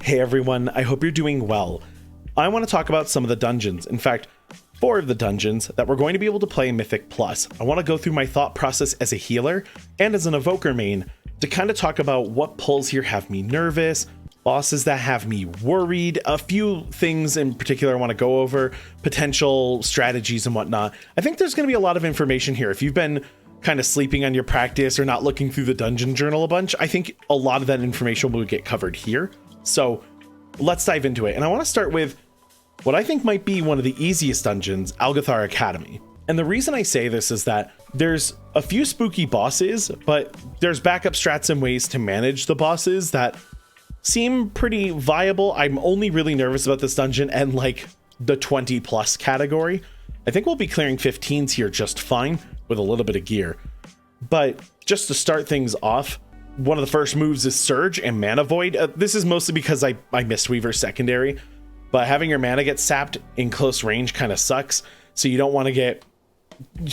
Hey everyone, I hope you're doing well. I want to talk about some of the dungeons. In fact, 4 of the dungeons that we're going to be able to play in Mythic Plus. I want to go through my thought process as a healer and as an Evoker main to kind of talk about what pulls here have me nervous, bosses that have me worried, a few things in particular I want to go over, potential strategies and whatnot. I think there's going to be a lot of information here. If you've been kind of sleeping on your practice or not looking through the dungeon journal a bunch, I think a lot of that information will get covered here. So let's dive into it. And I want to start with what I think might be one of the easiest dungeons, Algathar Academy. And the reason I say this is that there's a few spooky bosses, but there's backup strats and ways to manage the bosses that seem pretty viable. I'm only really nervous about this dungeon and like the 20 plus category. I think we'll be clearing 15s here just fine with a little bit of gear. But just to start things off, one of the first moves is Surge and Mana Void. This is mostly because I missed Weaver secondary, but having your mana get sapped in close range kind of sucks. So you don't want to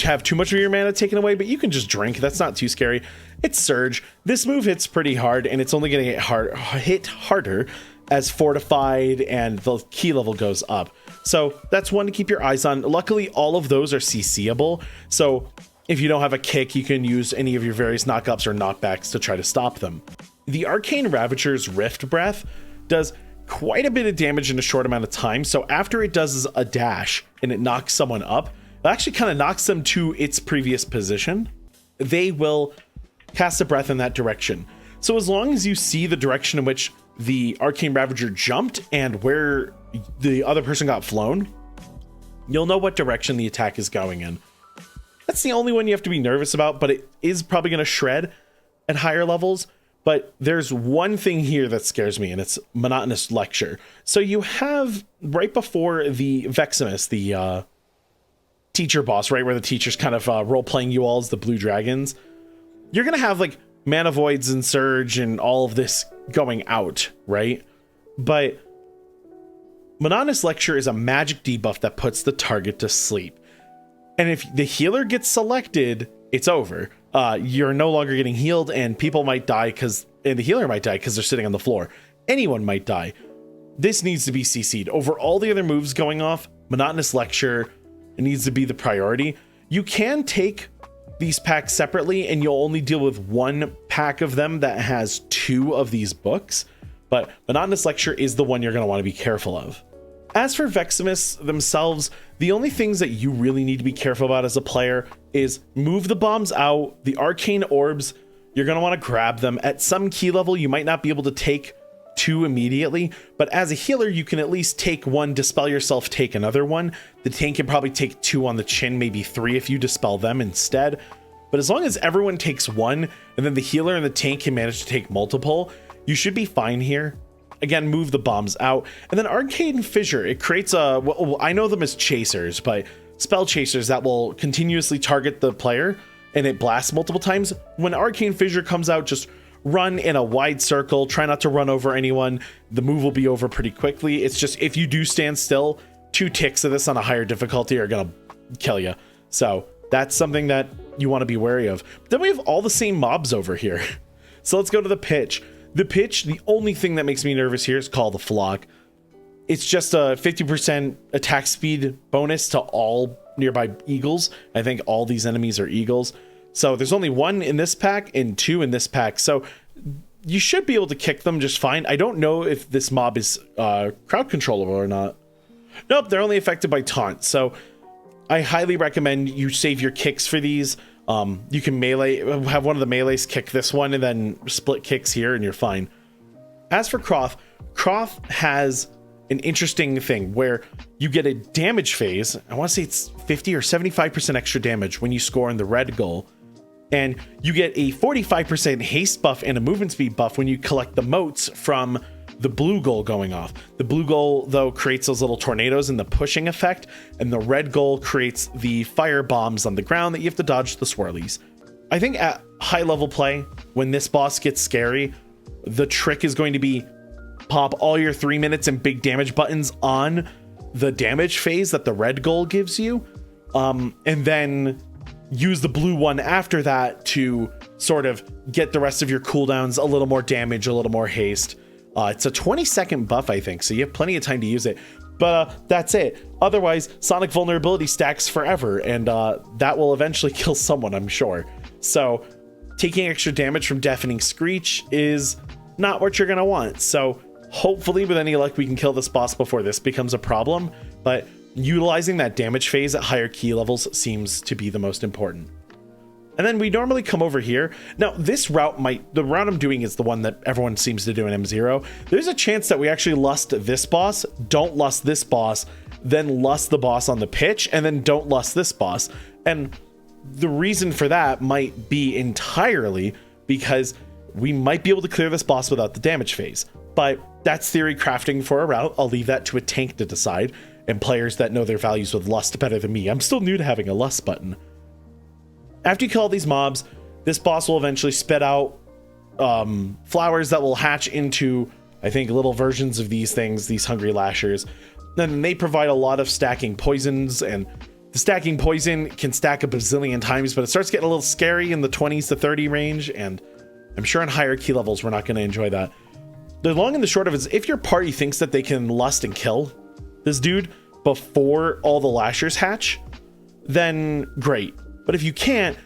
have too much of your mana taken away, but you can just drink. That's not too scary. It's Surge. This move hits pretty hard, and it's only going to hit harder as Fortified and the key level goes up. So that's one to keep your eyes on. Luckily, all of those are CCable. So if you don't have a kick, you can use any of your various knockups or knockbacks to try to stop them. The Arcane Ravager's Rift Breath does quite a bit of damage in a short amount of time. So after it does a dash and it knocks someone up, it actually kind of knocks them to its previous position. They will cast a breath in that direction. So as long as you see the direction in which the Arcane Ravager jumped and where the other person got flown, you'll know what direction the attack is going in. That's the only one you have to be nervous about, but it is probably going to shred at higher levels. But there's one thing here that scares me, and it's Monotonous Lecture. So you have right before the Veximus, the teacher boss, right, where the teacher's kind of role-playing you all as the blue dragons. You're going to have like Mana Voids and Surge and all of this going out, right? But Monotonous Lecture is a magic debuff that puts the target to sleep. And if the healer gets selected, it's over. You're no longer getting healed, and people might die and the healer might die because they're sitting on the floor. Anyone might die. This needs to be CC'd. Over all the other moves going off, Monotonous Lecture, it needs to be the priority. You can take these packs separately, and you'll only deal with one pack of them that has 2 of these books. But Monotonous Lecture is the one you're going to want to be careful of. As for Veximus themselves, the only things that you really need to be careful about as a player is move the bombs out, the arcane orbs, you're going to want to grab them. At some key level, you might not be able to take 2 immediately, but as a healer, you can at least take 1, dispel yourself, take another one. The tank can probably take 2 on the chin, maybe 3 if you dispel them instead. But as long as everyone takes 1, and then the healer and the tank can manage to take multiple, you should be fine here. Again, move the bombs out. And then Arcane Fissure, it creates well, I know them as chasers, but spell chasers that will continuously target the player, and it blasts multiple times. When Arcane Fissure comes out, just run in a wide circle, try not to run over anyone. The move will be over pretty quickly. It's just, if you do stand still, 2 ticks of this on a higher difficulty are gonna kill you. So that's something that you want to be wary of. But then we have all the same mobs over here. So let's go to the pitch. The pitch, the only thing that makes me nervous here is called the Flock. It's just a 50% attack speed bonus to all nearby eagles. I think all these enemies are eagles. So there's only 1 in this pack and 2 in this pack. So you should be able to kick them just fine. I don't know if this mob is crowd controllable or not. Nope, they're only affected by taunt. So I highly recommend you save your kicks for these. You can have one of the melees kick this one and then split kicks here and you're fine. As for Croth has an interesting thing where you get a damage phase. I want to say it's 50 or 75% extra damage when you score in the red goal. And you get a 45% haste buff and a movement speed buff when you collect the motes from the blue goal going off. The blue goal, though, creates those little tornadoes and the pushing effect, and the red goal creates the fire bombs on the ground that you have to dodge the swirlies. I think at high level play, when this boss gets scary, the trick is going to be pop all your 3 minutes and big damage buttons on the damage phase that the red goal gives you, and then use the blue one after that to sort of get the rest of your cooldowns, a little more damage, a little more haste. It's a 20-second buff, I think, so you have plenty of time to use it. But that's it. Otherwise, Sonic vulnerability stacks forever, and that will eventually kill someone, I'm sure. So taking extra damage from Deafening Screech is not what you're going to want. So hopefully with any luck we can kill this boss before this becomes a problem, but utilizing that damage phase at higher key levels seems to be the most important. And then we normally come over here. Now this route the route I'm doing is the one that everyone seems to do in M0. There's a chance that we actually lust this boss, don't lust this boss, then lust the boss on the pitch, and then don't lust this boss. And the reason for that might be entirely because we might be able to clear this boss without the damage phase. But that's theory crafting for a route. I'll leave that to a tank to decide, and players that know their values with lust better than me. I'm still new to having a lust button. After you kill all these mobs, this boss will eventually spit out flowers that will hatch into, I think, little versions of these things, these hungry lashers. Then they provide a lot of stacking poisons, and the stacking poison can stack a bazillion times, but it starts getting a little scary in the 20s to 30 range, and I'm sure in higher key levels we're not going to enjoy that. The long and the short of it is, if your party thinks that they can lust and kill this dude before all the lashers hatch, then great. But if you can't,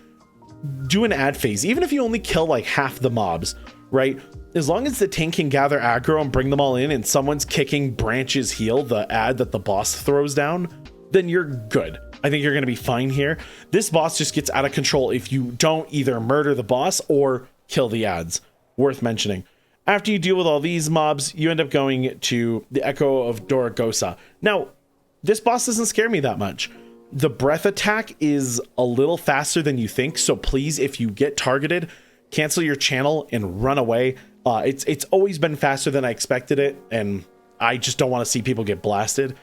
do an ad phase. Even if you only kill like half the mobs, right? As long as the tank can gather aggro and bring them all in, and someone's kicking Branch's heel, the ad that the boss throws down, then you're good. I think you're going to be fine here. This boss just gets out of control if you don't either murder the boss or kill the ads. Worth mentioning. After you deal with all these mobs, you end up going to the Echo of Dorogosa. Now, this boss doesn't scare me that much. The breath attack is a little faster than you think, so please, if you get targeted, cancel your channel and run away. It's always been faster than I expected it, and I just don't want to see people get blasted.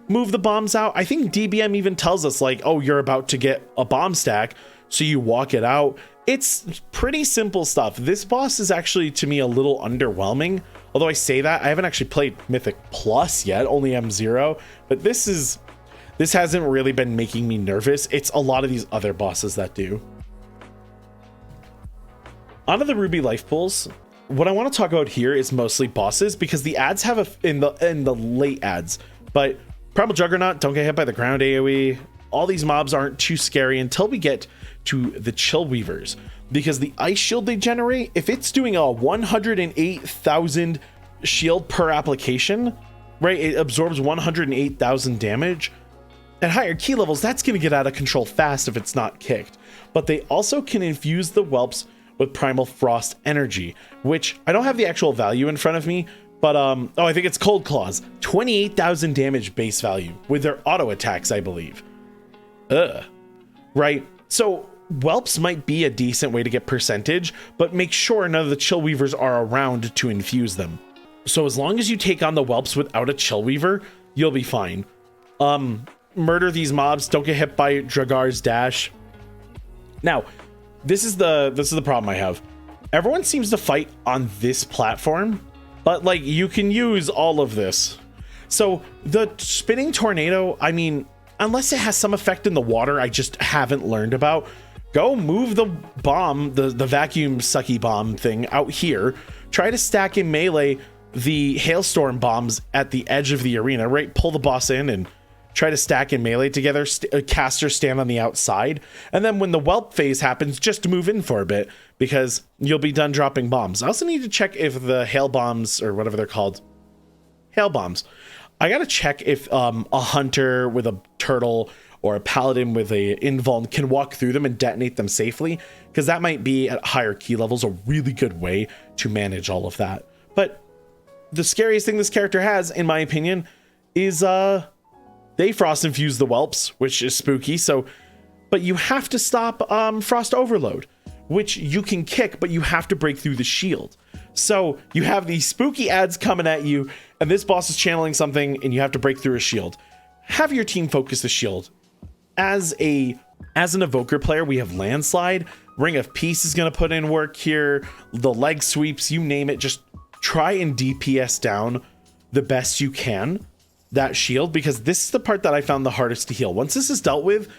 Move the bombs out. I think DBM even tells us, like, oh, you're about to get a bomb stack, so you walk it out. It's pretty simple stuff. This boss is actually, to me, a little underwhelming. Although I say that, I haven't actually played Mythic Plus yet, only M0, but this hasn't really been making me nervous. It's a lot of these other bosses that do. Onto the Ruby life pools. What I want to talk about here is mostly bosses, because the ads have in the late ads, but Primal Juggernaut, don't get hit by the ground AoE. All these mobs aren't too scary until we get to the Chill Weavers, because the ice shield they generate, if it's doing a 108,000 shield per application, right, it absorbs 108,000 damage. At higher key levels, that's going to get out of control fast if it's not kicked. But they also can infuse the whelps with Primal Frost energy, which I don't have the actual value in front of me, but oh, I think it's Cold Claws. 28,000 damage base value with their auto attacks, I believe. Right? So whelps might be a decent way to get percentage, but make sure none of the Chill Weavers are around to infuse them. So as long as you take on the whelps without a Chill Weaver, you'll be fine. Murder these mobs, don't get hit by Dragar's dash. Now, this is the problem I have. Everyone seems to fight on this platform, but like you can use all of this. So the spinning tornado, I mean, unless it has some effect in the water I just haven't learned about, go move the bomb, the vacuum sucky bomb thing out here. Try to stack in melee the hailstorm bombs at the edge of the arena, right? Pull the boss in and try to stack in melee together. Casters stand on the outside, and then when the whelp phase happens, just move in for a bit, because you'll be done dropping bombs. I also need to check if the hail bombs, or whatever they're called, hail bombs, I gotta check if a hunter with a turtle or a paladin with a invuln can walk through them and detonate them safely, because that might be at higher key levels a really good way to manage all of that. But the scariest thing this character has, in my opinion, is they frost infuse the whelps, which is spooky. So, but you have to stop frost overload, which you can kick, but you have to break through the shield. So you have these spooky ads coming at you, and this boss is channeling something, and you have to break through a shield. Have your team focus the shield. As an Evoker player, we have Landslide. Ring of Peace is going to put in work here. The leg sweeps, you name it. Just try and DPS down the best you can that shield, because this is the part that I found the hardest to heal. Once this is dealt with,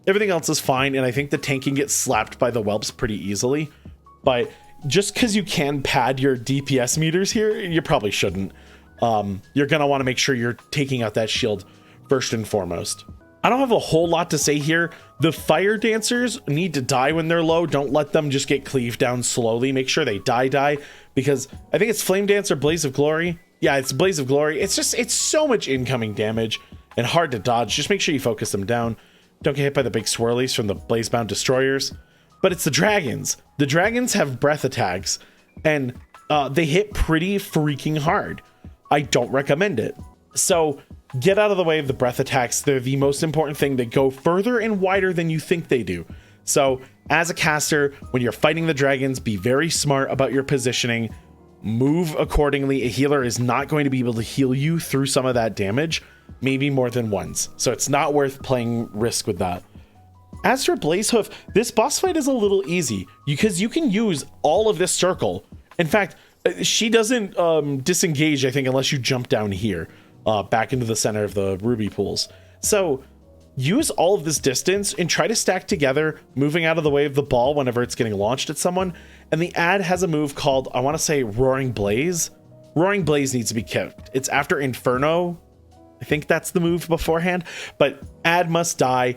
everything else is fine, and I think the tank can get slapped by the whelps pretty easily. But just because you can pad your DPS meters here, you probably shouldn't. You're going to want to make sure you're taking out that shield first and foremost. I don't have a whole lot to say here. The fire dancers need to die when they're low. Don't let them just get cleaved down slowly. Make sure they die, because I think it's Flame Dance or Blaze of Glory. Yeah, it's Blaze of Glory. It's so much incoming damage and hard to dodge. Just make sure you focus them down. Don't get hit by the big swirlies from the Blazebound Destroyers. But it's the dragons. The dragons have breath attacks, and they hit pretty freaking hard. I don't recommend it. So get out of the way of the breath attacks. They're the most important thing. They go further and wider than you think they do. So as a caster, when you're fighting the dragons, be very smart about your positioning. Move accordingly. A healer is not going to be able to heal you through some of that damage, maybe more than once. So it's not worth playing risk with that. As for Blazehoof, this boss fight is a little easy because you can use all of this circle. In fact, she doesn't disengage, I think, unless you jump down here. Back into the center of the ruby pools. So use all of this distance and try to stack together, moving out of the way of the ball whenever it's getting launched at someone. And the ad has a move called, I want to say, Roaring Blaze. Roaring Blaze needs to be kept. It's after Inferno. I think that's the move beforehand. But ad must die,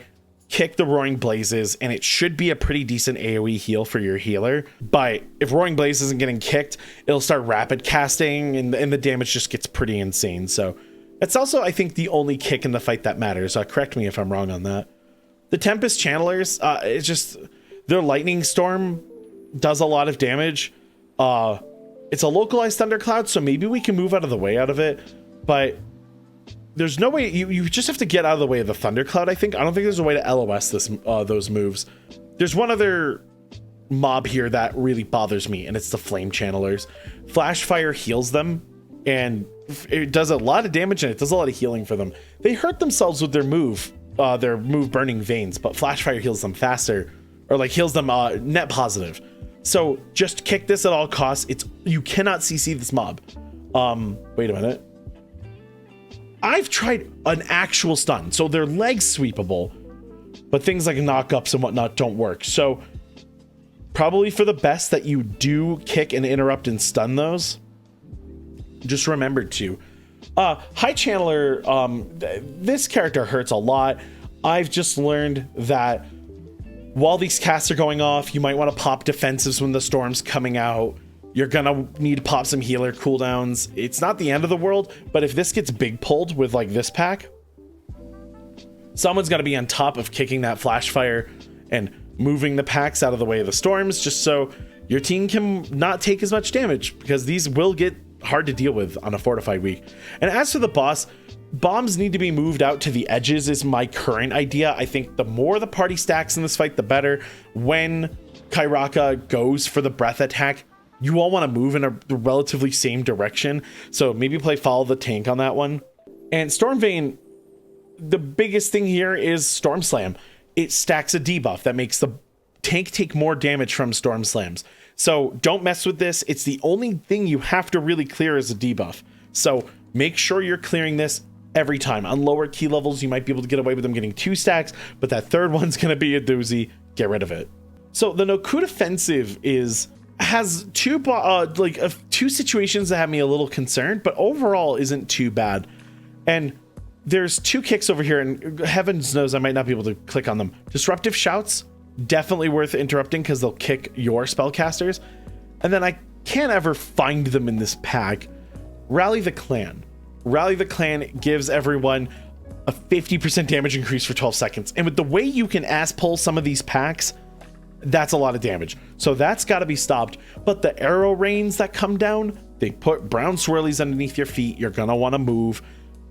kick the Roaring Blazes, and it should be a pretty decent AoE heal for your healer. But if Roaring Blaze isn't getting kicked, it'll start rapid casting, and the damage just gets pretty insane. So it's also, I think, the only kick in the fight that matters. Correct me if I'm wrong on that. The Tempest Channelers, it's just their Lightning Storm does a lot of damage. It's a localized thundercloud, so maybe we can move out of the way out of it. But there's no way, you just have to get out of the way of the thundercloud, I think. I don't think there's a way to LOS those moves. There's one other mob here that really bothers me, and it's the Flame Channelers. Flash Fire heals them, and it does a lot of damage, and it does a lot of healing for them. They hurt themselves with their move Burning Veins, but Flash Fire heals them faster, or like heals them net positive. So just kick this at all costs. You cannot CC this mob. Wait a minute. I've tried an actual stun, so they're leg sweepable, but things like knock-ups and whatnot don't work. So probably for the best that you do kick and interrupt and stun those. Just remember to. High Channeler, this character hurts a lot. I've just learned that while these casts are going off, you might want to pop defensives when the storm's coming out. You're gonna need to pop some healer cooldowns. It's not the end of the world, but if this gets big pulled with like this pack, someone's got to be on top of kicking that Flash Fire and moving the packs out of the way of the storms, just so your team can not take as much damage, because these will get hard to deal with on a fortified week. And as for the boss, bombs need to be moved out to the edges is my current idea. I think the more the party stacks in this fight, the better. When Kairaka goes for the breath attack, you all want to move in a relatively same direction. So maybe play follow the tank on that one. And Stormvane, the biggest thing here is Storm Slam. It stacks a debuff that makes the tank take more damage from Storm Slams. So don't mess with this. It's the only thing you have to really clear as a debuff. So make sure you're clearing this every time. On lower key levels, you might be able to get away with them getting 2 stacks, but that third one's going to be a doozy. Get rid of it. So the Noku Defensive has two situations that have me a little concerned, but overall isn't too bad. And there's 2 kicks over here, and heavens knows I might not be able to click on them. Disruptive Shouts, definitely worth interrupting because they'll kick your spellcasters. And then I can't ever find them in this pack. Rally the Clan. Rally the Clan gives everyone a 50% damage increase for 12 seconds. And with the way you can ass pull some of these packs, that's a lot of damage. So that's got to be stopped. But the arrow rains that come down, they put brown swirlies underneath your feet. You're going to want to move.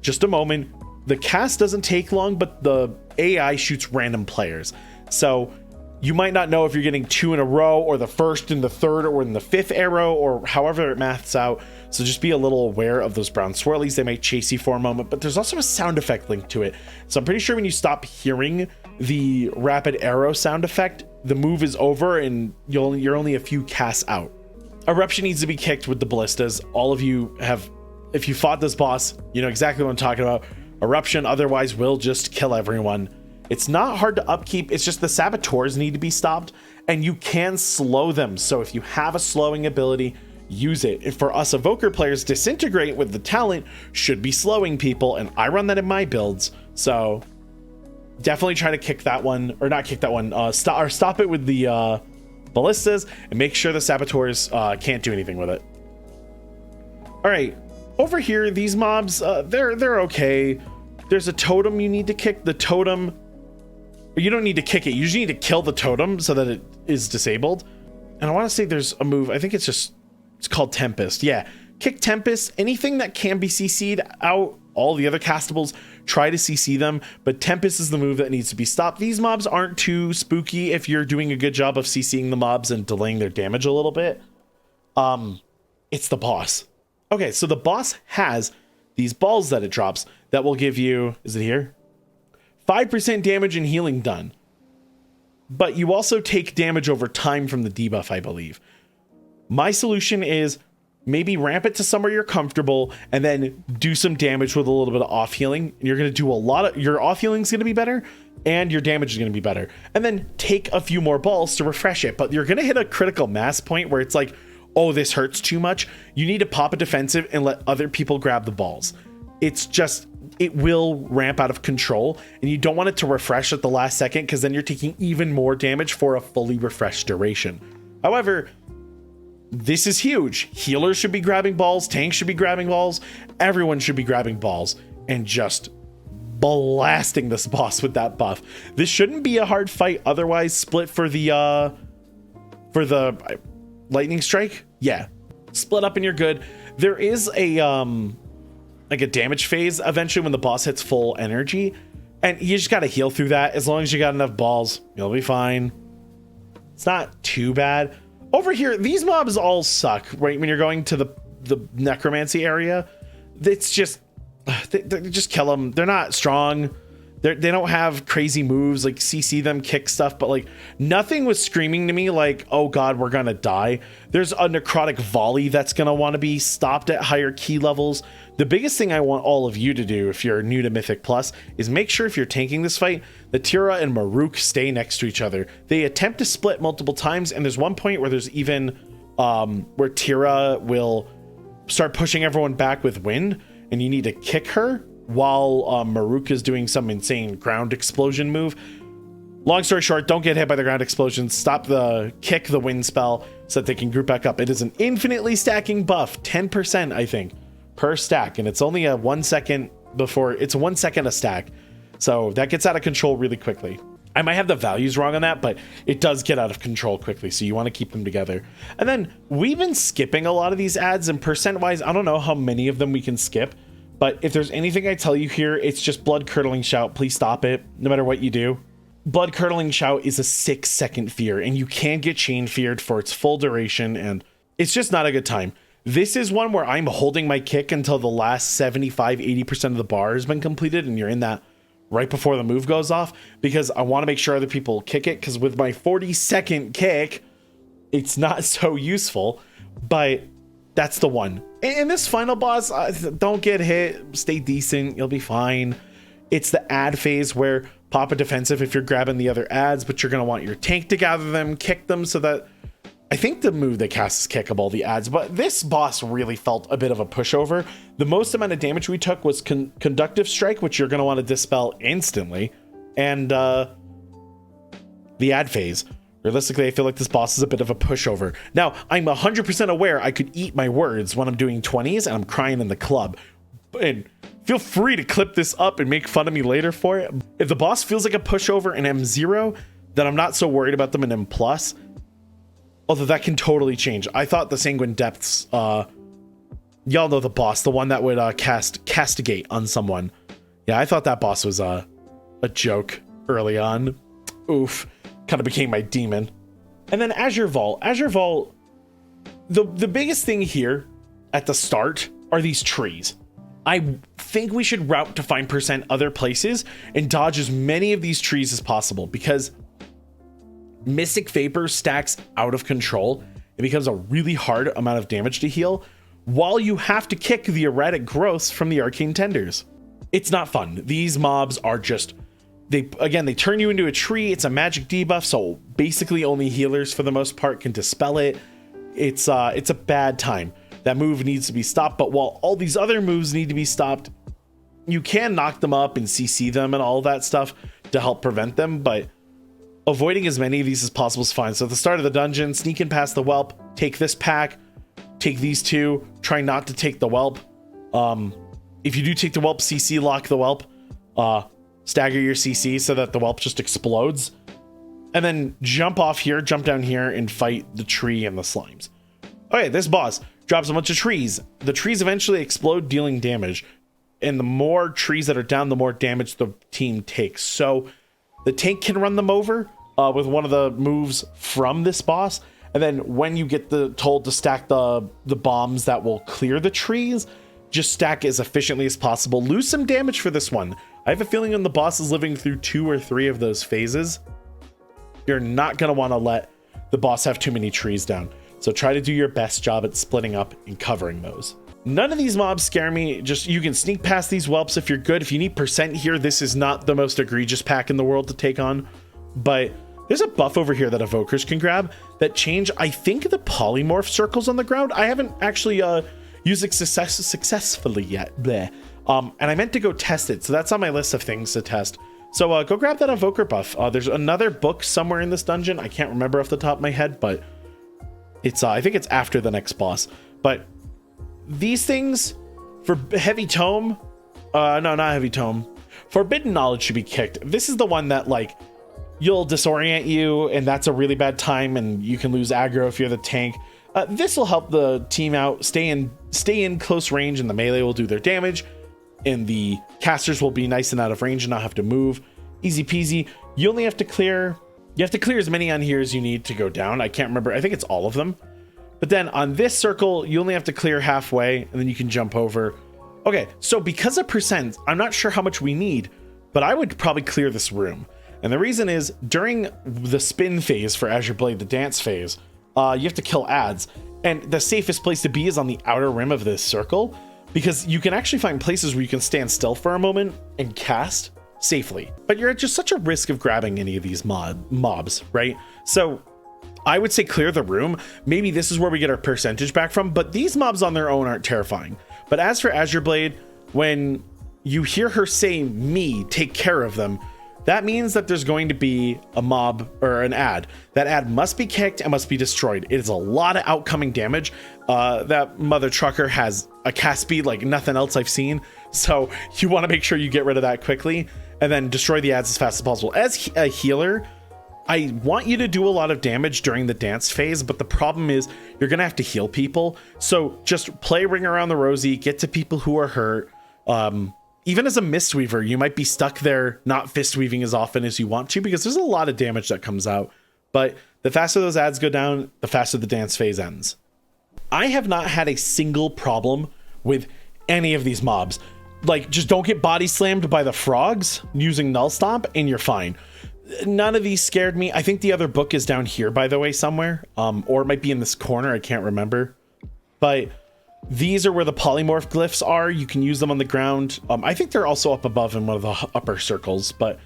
Just a moment. The cast doesn't take long, but the AI shoots random players. So you might not know if you're getting 2 in a row, or the first and the third, or in the 5th arrow, or however it maths out. So just be a little aware of those brown swirlies. They might chase you for a moment, but there's also a sound effect linked to it. So I'm pretty sure when you stop hearing the rapid arrow sound effect, the move is over and you're only a few casts out. Eruption needs to be kicked with the ballistas. All of you have, if you fought this boss, you know exactly what I'm talking about. Eruption otherwise will just kill everyone. It's not hard to upkeep. It's just the saboteurs need to be stopped, and you can slow them. So if you have a slowing ability, use it. If for us Evoker players, Disintegrate with the talent should be slowing people, and I run that in my builds. So definitely try to kick that one, or not kick that one, stop it with the ballistas, and make sure the saboteurs can't do anything with it. All right, over here, these mobs, they're okay. There's a totem you need to kick. The totem, you don't need to kick it. You just need to kill the totem so that it is disabled. And I want to say there's a move. I think it's called Tempest. Yeah, kick Tempest. Anything that can be CC'd out, all the other castables, try to CC them. But Tempest is the move that needs to be stopped. These mobs aren't too spooky if you're doing a good job of CCing the mobs and delaying their damage a little bit. It's the boss. Okay, so the boss has these balls that it drops that will give you, is it here? 5% damage and healing done. But you also take damage over time from the debuff, I believe. My solution is maybe ramp it to somewhere you're comfortable and then do some damage with a little bit of off healing. And you're going to do a lot of, your off healing is going to be better and your damage is going to be better. And then take a few more balls to refresh it. But you're going to hit a critical mass point where it's like, oh, this hurts too much. You need to pop a defensive and let other people grab the balls. It's just, it will ramp out of control, and you don't want it to refresh at the last second because then you're taking even more damage for a fully refreshed duration. However, this is huge. Healers should be grabbing balls, tanks should be grabbing balls, everyone should be grabbing balls and just blasting this boss with that buff. This shouldn't be a hard fight otherwise. Split for the lightning strike. Yeah, split up and you're good. There is a like a damage phase eventually when the boss hits full energy, and you just got to heal through that. As long as you got enough balls, you'll be fine. It's not too bad. Over here, these mobs all suck, right? When you're going to the necromancy area, it's just they just kill them. They're not strong. They don't have crazy moves like CC them, kick stuff, but like nothing was screaming to me like, oh god, we're gonna die. There's a necrotic volley that's gonna want to be stopped at higher key levels. The biggest thing I want all of you to do if you're new to Mythic Plus is make sure if you're tanking this fight, that Tira and Maruk stay next to each other. They attempt to split multiple times, and there's one point where there's even where Tira will start pushing everyone back with wind, and you need to kick her while Maruk is doing some insane ground explosion move. Long story short, don't get hit by the ground explosion. Stop the kick the wind spell so that they can group back up. It is an infinitely stacking buff, 10% I think per stack, and it's only a 1 second before it's 1 second a stack, so that gets out of control really quickly. I might have the values wrong on that, but it does get out of control quickly, so you want to keep them together. And then we've been skipping a lot of these ads, and percent wise I don't know how many of them we can skip. But if there's anything I tell you here, it's just Blood Curdling Shout. Please stop it, no matter what you do. Blood Curdling Shout is a 6-second fear, and you can get chain feared for its full duration, and it's just not a good time. This is one where I'm holding my kick until the last 75-80% of the bar has been completed, and you're in that right before the move goes off, because I want to make sure other people kick it, because with my 40-second kick, it's not so useful, but that's the one. And this final boss, don't get hit, stay decent, you'll be fine. It's the ad phase where pop a defensive if you're grabbing the other ads, but you're going to want your tank to gather them, kick them, so that I think the move they cast is kickable, the ads, but this boss really felt a bit of a pushover. The most amount of damage we took was Conductive Strike, which you're going to want to dispel instantly, and the ad phase. Realistically, I feel like this boss is a bit of a pushover. Now, I'm 100% aware I could eat my words when I'm doing 20s and I'm crying in the club. And feel free to clip this up and make fun of me later for it. If the boss feels like a pushover in M0, then I'm not so worried about them in M+. Although that can totally change. I thought the Sanguine Depths, y'all know the boss, the one that would castigate on someone. Yeah, I thought that boss was a joke early on. Oof. Kind of became my demon. And then Azure Vault. Azure Vault, the biggest thing here at the start are these trees. I think we should route to find percent other places and dodge as many of these trees as possible, because Mystic Vapor stacks out of control. It becomes a really hard amount of damage to heal while you have to kick the erratic growths from the arcane tenders. It's not fun. These mobs are just they turn you into a tree. It's a magic debuff, so basically only healers for the most part can dispel it. It's a bad time. That move needs to be stopped, but while all these other moves need to be stopped, you can knock them up and CC them and all that stuff to help prevent them, but avoiding as many of these as possible is fine. So at the start of the dungeon, sneak in past the whelp, take this pack, take these two, try not to take the whelp. If you do take the whelp, CC lock the whelp, stagger your CC so that the whelp just explodes, and then jump off here, jump down here, and fight the tree and the slimes. Okay, this boss drops a bunch of trees. The trees eventually explode, dealing damage. And the more trees that are down, the more damage the team takes. So the tank can run them over with one of the moves from this boss. And then when you get told to stack the bombs that will clear the trees, just stack as efficiently as possible. Lose some damage for this one. I have a feeling when the boss is living through 2 or 3 of those phases, you're not going to want to let the boss have too many trees down. So try to do your best job at splitting up and covering those. None of these mobs scare me. Just, you can sneak past these whelps if you're good. If you need percent here, this is not the most egregious pack in the world to take on. But there's a buff over here that evokers can grab that change, I think, the polymorph circles on the ground. I haven't actually used it successfully yet. Bleh. And I meant to go test it, so that's on my list of things to test. So go grab that evoker buff. There's another book somewhere in this dungeon. I can't remember off the top of my head, but it's I think it's after the next boss. But these things for heavy tome, no, not heavy tome. Forbidden knowledge should be kicked. This is the one that, like, you'll disorient you, and that's a really bad time, and you can lose aggro if you're the tank. This will help the team out, stay in close range, and the melee will do their damage, and the casters will be nice and out of range and not have to move. Easy peasy. You only have to clear. You have to clear as many on here as you need to go down. I can't remember. I think it's all of them. But then on this circle, you only have to clear halfway, and then you can jump over. Okay, so because of percent, I'm not sure how much we need, but I would probably clear this room. And the reason is, during the spin phase for Azure Blade, the dance phase, you have to kill ads. And the safest place to be is on the outer rim of this circle, because you can actually find places where you can stand still for a moment and cast safely. But you're at just such a risk of grabbing any of these mobs, right? So I would say clear the room. Maybe this is where we get our percentage back from, but these mobs on their own aren't terrifying. But as for Azure Blade, when you hear her say, "Me, take care of them," that means that there's going to be a mob or an ad. That ad must be kicked and must be destroyed. It is a lot of outcoming damage. That mother trucker has a cast speed like nothing else I've seen. So you want to make sure you get rid of that quickly and then destroy the ads as fast as possible. As a healer, I want you to do a lot of damage during the dance phase, but the problem is you're going to have to heal people. So just play Ring Around the Rosie, get to people who are hurt. Even as a Mistweaver, you might be stuck there not fist weaving as often as you want to, because there's a lot of damage that comes out. But the faster those ads go down, the faster the dance phase ends. I have not had a single problem with any of these mobs. Like, just don't get body slammed by the frogs using Null Stomp and you're fine. None of these scared me. I think the other book is down here, by the way, somewhere. Or it might be in this corner. I can't remember. But these are where the polymorph glyphs are. You can use them on the ground. I think they're also up above in one of the upper circles. But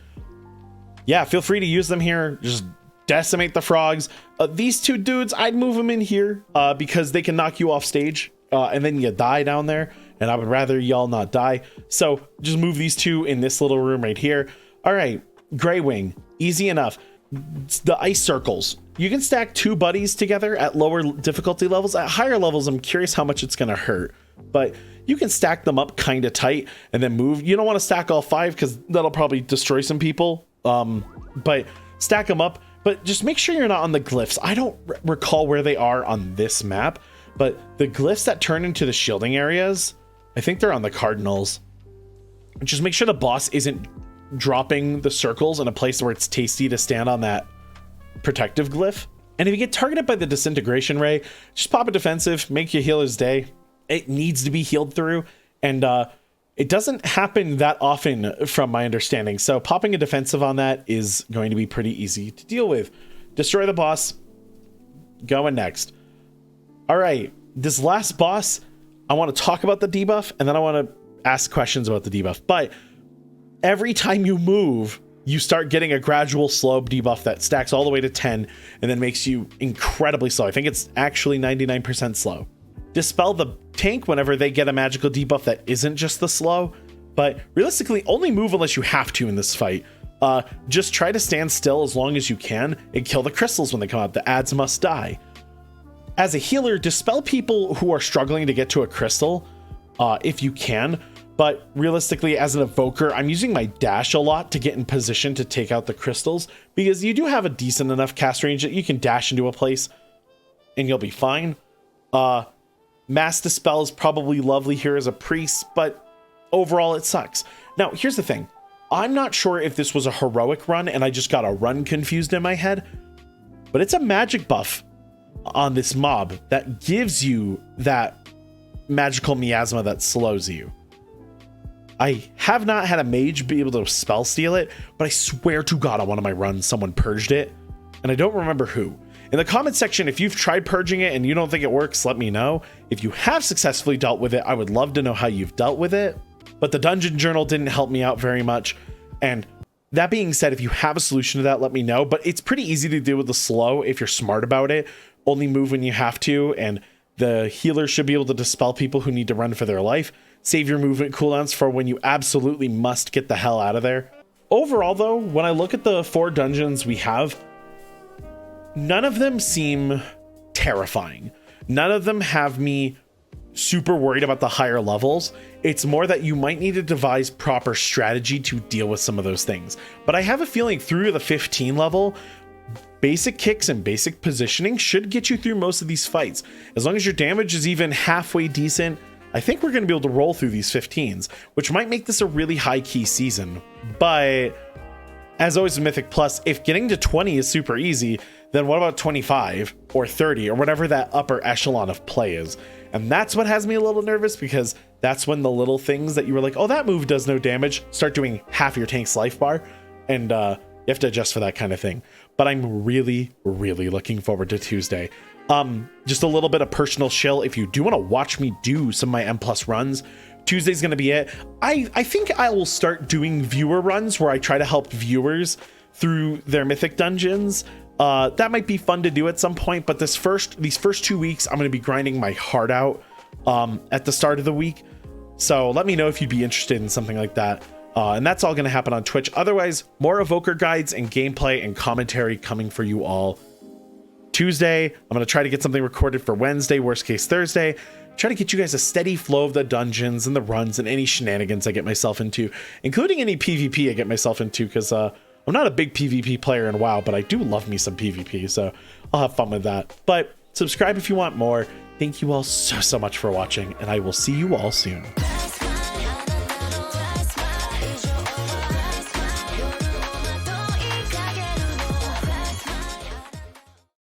yeah, feel free to use them here. Just decimate the frogs. These two dudes, I'd move them in here because they can knock you off stage. And then you die down there. And I would rather y'all not die. So just move these two in this little room right here. All right, Grey Wing. Easy enough. The ice circles. You can stack 2 buddies together at lower difficulty levels. At higher levels, I'm curious how much it's going to hurt. But you can stack them up kind of tight and then move. You don't want to stack all 5 because that'll probably destroy some people. But stack them up. But just make sure you're not on the glyphs. I don't recall where they are on this map. But the glyphs that turn into the shielding areas, I think they're on the cardinals. Just make sure the boss isn't dropping the circles in a place where it's tasty to stand on that protective glyph. And if you get targeted by the disintegration ray, just pop a defensive, make your healer's day. It needs to be healed through, and it doesn't happen that often from my understanding. So popping a defensive on that is going to be pretty easy to deal with. Destroy the boss. Going next. All right, this last boss, I want to talk about the debuff, and then I want to ask questions about the debuff. But every time you move, you start getting a gradual slow debuff that stacks all the way to 10 and then makes you incredibly slow. I think it's actually 99% slow. Dispel the tank whenever they get a magical debuff that isn't just the slow, but realistically only move unless you have to in this fight. Just try to stand still as long as you can and kill the crystals when they come out. The ads must die. As a healer, dispel people who are struggling to get to a crystal if you can. But realistically, as an evoker, I'm using my dash a lot to get in position to take out the crystals, because you do have a decent enough cast range that you can dash into a place and you'll be fine. Mass Dispel is probably lovely here as a priest, but overall it sucks. Now, here's the thing. I'm not sure if this was a heroic run and I just got a run confused in my head, but it's a magic buff on this mob that gives you that magical miasma that slows you. I have not had a mage be able to spell steal it, but I swear to God on one of my runs someone purged it, and I don't remember who. In the comment section, if you've tried purging it and you don't think it works, let me know. If you have successfully dealt with it, I would love to know how you've dealt with it. But the dungeon journal didn't help me out very much. And that being said, if you have a solution to that, let me know. But it's pretty easy to deal with the slow if you're smart about it. Only move when you have to, and the healer should be able to dispel people who need to run for their life. Save your movement cooldowns for when you absolutely must get the hell out of there. Overall though, when I look at the 4 dungeons we have, none of them seem terrifying. None of them have me super worried about the higher levels. It's more that you might need to devise proper strategy to deal with some of those things. But I have a feeling through the 15 level, basic kicks and basic positioning should get you through most of these fights. As long as your damage is even halfway decent, I think we're going to be able to roll through these 15s, which might make this a really high key season. But as always with Mythic Plus, if getting to 20 is super easy, then what about 25 or 30 or whatever that upper echelon of play is? And that's what has me a little nervous, because that's when the little things that you were like, oh, that move does no damage, start doing half your tank's life bar. And you have to adjust for that kind of thing. But I'm really, really looking forward to Tuesday. Just a little bit of personal shill. If you do want to watch me do some of my M+ runs, Tuesday's going to be it. I think I will start doing viewer runs where I try to help viewers through their Mythic dungeons. That might be fun to do at some point, but these first 2 weeks, I'm going to be grinding my heart out at the start of the week. So let me know if you'd be interested in something like that. And that's all going to happen on Twitch. Otherwise, more Evoker guides and gameplay and commentary coming for you all Tuesday. I'm going to try to get something recorded for Wednesday, worst case Thursday. Try to get you guys a steady flow of the dungeons and the runs and any shenanigans I get myself into, including any PvP I get myself into, because I'm not a big PvP player in WoW, but I do love me some PvP, so I'll have fun with that. But subscribe if you want more. Thank you all so much for watching, and I will see you all soon.